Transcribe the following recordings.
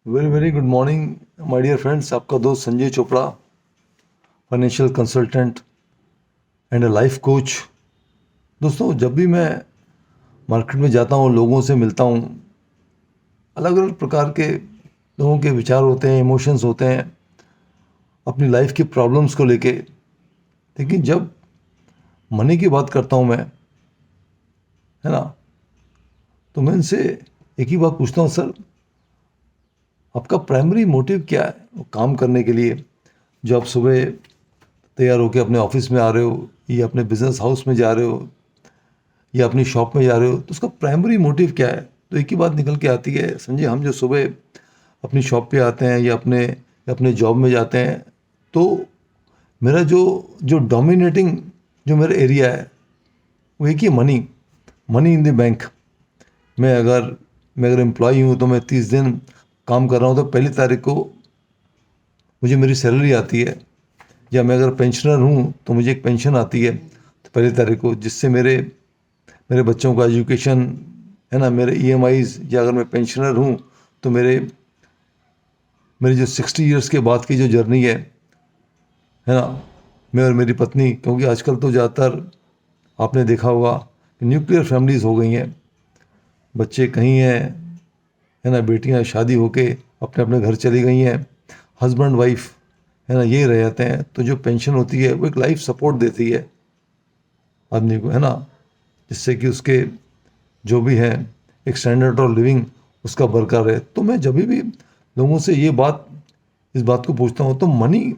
Very very good morning my dear friends. आपका दोस्त Sanjay Chopra, financial consultant and a life coach. दोस्तों, जब भी मैं मार्केट में जाता हूँ, लोगों से मिलता हूँ, अलग अलग प्रकार के लोगों के विचार होते हैं, इमोशंस होते हैं अपनी लाइफ की प्रॉब्लम्स को लेके। लेकिन जब मनी की बात करता हूँ मैं, है ना, तो मैं इनसे एक ही बात पूछता हूँ, सर आपका प्राइमरी मोटिव क्या है वो काम करने के लिए? जो आप सुबह तैयार होकर अपने ऑफिस में आ रहे हो, या अपने बिजनेस हाउस में जा रहे हो, या अपनी शॉप में जा रहे हो, तो उसका प्राइमरी मोटिव क्या है? तो एक ही बात निकल के आती है, संजय हम जो सुबह अपनी शॉप पे आते हैं या अपने जॉब में जाते हैं, तो मेरा जो जो डोमिनेटिंग जो मेरा एरिया है वो एक ही money, money in the bank. मैं अगर एम्प्लॉई हूँ तो मैं 30 दिन काम कर रहा हूँ, तो पहली तारीख को मुझे मेरी सैलरी आती है। या मैं अगर पेंशनर हूँ तो मुझे एक पेंशन आती है तो पहली तारीख को, जिससे मेरे मेरे बच्चों का एजुकेशन, है ना, मेरे ईएमआईज, या अगर मैं पेंशनर हूँ तो मेरी जो 60 ईयर्स के बाद की जो जर्नी है ना, मैं और मेरी पत्नी, क्योंकि आजकल तो ज़्यादातर आपने देखा होगा कि न्यूक्लियर फैमिलीज़ हो गई हैं, बच्चे कहीं हैं, है ना, बेटियां शादी होके अपने अपने घर चली गई हैं, हस्बैंड वाइफ, है ना, यही रह जाते हैं। तो जो पेंशन होती है वो एक लाइफ सपोर्ट देती है आदमी को, है ना, जिससे कि उसके जो भी है एक स्टैंडर्ड ऑफ लिविंग उसका बरकरार है। तो मैं जब भी लोगों से इस बात को पूछता हूँ, तो मनी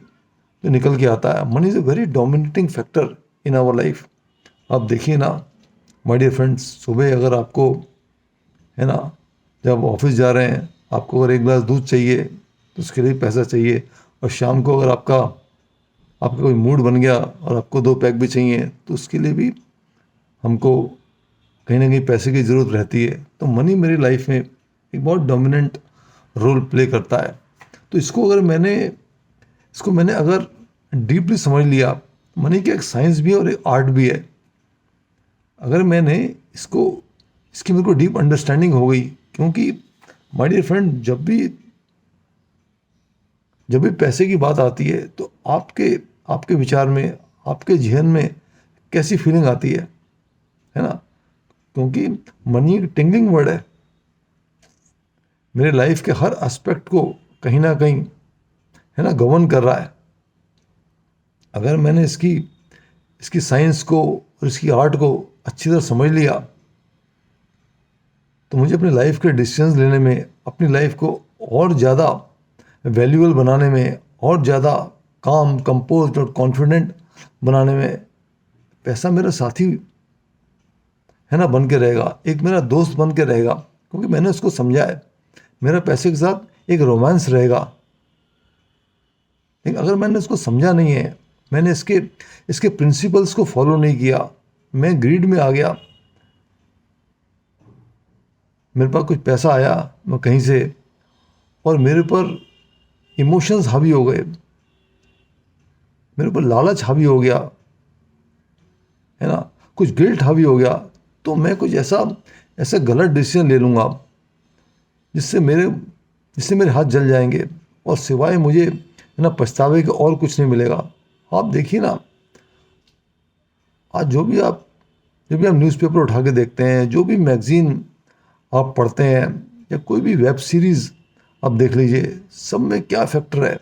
तो निकल के आता है। Money is a very dominating factor in our life. आप देखिए ना माय डियर फ्रेंड्स, सुबह अगर आपको, है ना, जब ऑफिस जा रहे हैं, आपको अगर एक गिलास दूध चाहिए तो उसके लिए पैसा चाहिए, और शाम को अगर आपका आपका कोई मूड बन गया और आपको 2 पैक भी चाहिए तो उसके लिए भी हमको कहीं ना कहीं पैसे की ज़रूरत रहती है। तो मनी मेरी लाइफ में एक बहुत डोमिनेंट रोल प्ले करता है। तो इसको मैंने अगर डीपली समझ लिया, मनी की एक साइंस भी है और एक आर्ट भी है। अगर मैंने इसको इसकी मेरे को डीप अंडरस्टैंडिंग हो गई, क्योंकि माय डियर फ्रेंड, जब भी पैसे की बात आती है तो आपके आपके विचार में, आपके जहन में कैसी फीलिंग आती है ना? क्योंकि मनी एक टिंगलिंग वर्ड है, मेरे लाइफ के हर एस्पेक्ट को कहीं ना कहीं, है ना, गवर्न कर रहा है। अगर मैंने इसकी इसकी साइंस को और इसकी आर्ट को अच्छी तरह समझ लिया, तो मुझे अपनी लाइफ के डिसीजंस लेने में, अपनी लाइफ को और ज़्यादा वैल्यूएबल बनाने में, और ज़्यादा काम, कंपोज्ड और कॉन्फिडेंट बनाने में पैसा मेरा साथी, है ना, बन के रहेगा, एक मेरा दोस्त बन के रहेगा। क्योंकि मैंने उसको समझा है, मेरा पैसे के साथ एक रोमांस रहेगा। लेकिन अगर मैंने उसको समझा नहीं है, मैंने इसके इसके प्रिंसिपल्स को फॉलो नहीं किया, मैं ग्रीड में आ गया, मेरे पास कुछ पैसा आया मैं कहीं से, और मेरे पर इमोशंस हावी हो गए, मेरे ऊपर लालच हावी हो गया, है ना, कुछ गिल्ट हावी हो गया, तो मैं कुछ ऐसा ऐसा गलत डिसीजन ले लूँगा जिससे मेरे हाथ जल जाएंगे, और सिवाय मुझे, है ना, पछतावे के और कुछ नहीं मिलेगा। आप देखिए ना, आज जो भी आप न्यूज़पेपर उठा के देखते हैं, जो भी मैगज़ीन आप पढ़ते हैं, या कोई भी वेब सीरीज़ आप देख लीजिए, सब में क्या फैक्टर है?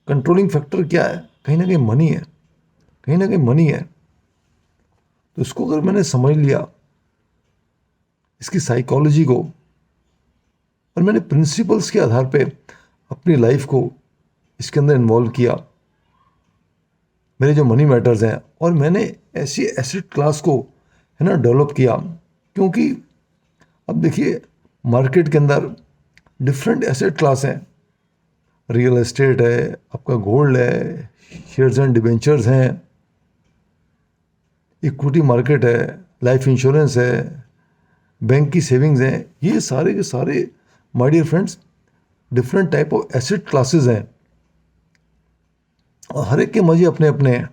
कंट्रोलिंग फैक्टर क्या है? कहीं ना कहीं मनी है, कहीं ना कहीं मनी है। तो इसको अगर मैंने समझ लिया, इसकी साइकोलॉजी को, और मैंने प्रिंसिपल्स के आधार पे अपनी लाइफ को इसके अंदर इन्वॉल्व किया, मेरे जो मनी मैटर्स हैं, और मैंने ऐसी एसेट क्लास को, है ना, डेवलप किया। क्योंकि अब देखिए, मार्केट के अंदर डिफरेंट एसेट क्लास हैं, रियल एस्टेट है, आपका गोल्ड है, शेयर्स एंड डिबेंचर्स हैं, इक्विटी मार्केट है, लाइफ इंश्योरेंस है, बैंक की सेविंग्स हैं। ये सारे के सारे my dear friends different type of asset classes हैं, और हर एक के मजे अपने अपने हैं।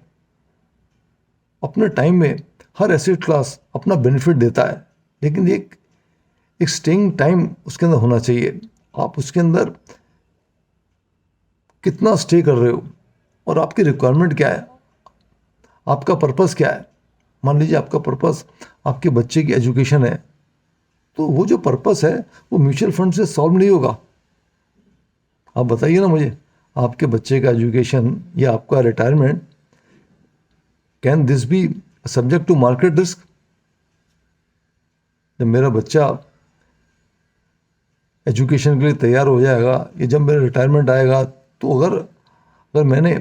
अपने टाइम में हर एसेट क्लास अपना बेनिफिट देता है, लेकिन एक एक स्टेइंग टाइम उसके अंदर होना चाहिए। आप उसके अंदर कितना स्टे कर रहे हो और आपकी रिक्वायरमेंट क्या है, आपका पर्पस क्या है। मान लीजिए आपका पर्पस आपके बच्चे की एजुकेशन है, तो वो जो पर्पस है वो म्यूचुअल फंड से सॉल्व नहीं होगा। आप बताइए ना मुझे, आपके बच्चे का एजुकेशन या आपका retirement, can this be subject to market risk? जब मेरा बच्चा एजुकेशन के लिए तैयार हो जाएगा या जब मेरा रिटायरमेंट आएगा, तो अगर अगर मैंने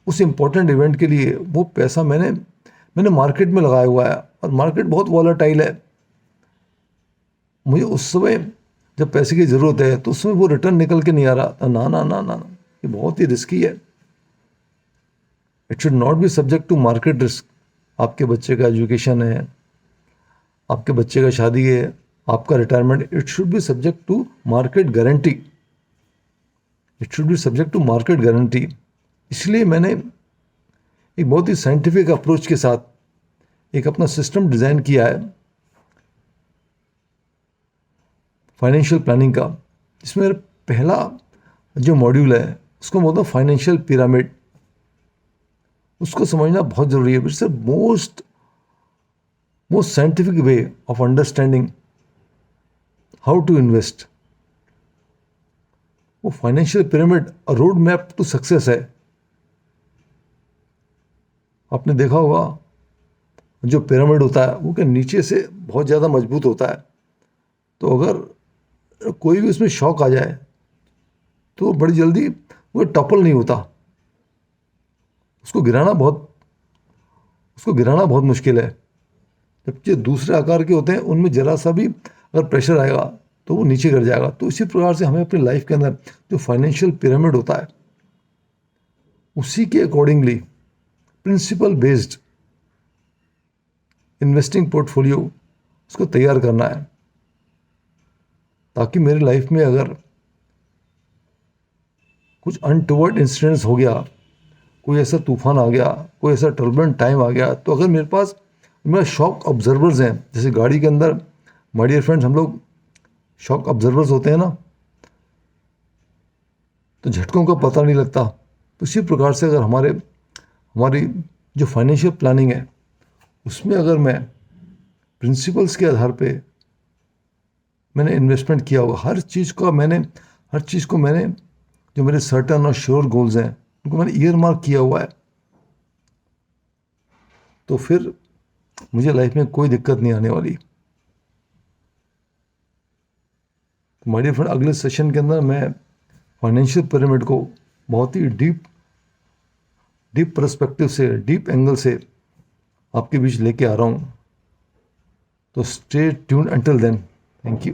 उस इम्पोर्टेंट इवेंट के लिए वो पैसा मैंने मार्केट में लगाया हुआ है और मार्केट बहुत वॉलेटाइल है, मुझे उस समय जब पैसे की ज़रूरत है तो उस समय वो रिटर्न निकल के नहीं आ रहा, ना ना ना ना ना, ये बहुत ही रिस्की है। It should not be subject to market risk. आपके बच्चे का एजुकेशन है, आपके बच्चे का शादी है, आपका retirement, it should be subject to market guarantee. It should be subject to market guarantee. इसलिए मैंने एक बहुत ही साइंटिफिक अप्रोच के साथ एक अपना सिस्टम डिज़ाइन किया है फाइनेंशियल प्लानिंग का, जिसमें मेरा पहला जो मॉड्यूल है उसको बोलता हूँ फाइनेंशियल पिरामिड। उसको समझना बहुत ज़रूरी है। It's the most scientific way of understanding how to invest. वो financial pyramid road map to success है। आपने देखा होगा जो पिरामिड होता है वो क्या नीचे से बहुत ज़्यादा मजबूत होता है, तो अगर कोई भी उसमें शॉक आ जाए तो बड़ी जल्दी वो टॉपल नहीं होता। उसको गिराना बहुत मुश्किल है। जबकि दूसरे आकार के होते हैं उनमें ज़रा सा भी अगर प्रेशर आएगा तो वो नीचे गिर जाएगा। तो इसी प्रकार से हमें अपनी लाइफ के अंदर जो फाइनेंशियल पिरामिड होता है उसी के accordingly principle based investing portfolio उसको तैयार करना है, ताकि मेरी लाइफ में अगर कुछ अनटुवर्ड इंसिडेंट्स हो गया, कोई ऐसा तूफान आ गया, कोई ऐसा टर्बुलेंट टाइम आ गया, तो अगर मेरे पास मेरा शॉक ऑब्जर्वर्स हैं, जैसे गाड़ी के अंदर माय डियर फ्रेंड्स हम लोग शॉक ऑब्जर्वर्स होते हैं ना, तो झटकों का पता नहीं लगता। तो इसी प्रकार से अगर हमारी जो फाइनेंशियल प्लानिंग है उसमें अगर मैं प्रिंसिपल्स के आधार पे मैंने इन्वेस्टमेंट किया होगा, हर चीज़ को मैंने जो मेरे सर्टन और श्योर गोल्स हैं उनको मैंने ईयर मार्क किया हुआ है, तो फिर मुझे लाइफ में कोई दिक्कत नहीं आने वाली। तो माय डियर फ्रेंड, अगले सेशन के अंदर मैं फाइनेंशियल पिरामिड को बहुत ही डीप पर्सपेक्टिव से, डीप एंगल से आपके बीच लेके आ रहा हूँ। तो stay tuned until then, thank you.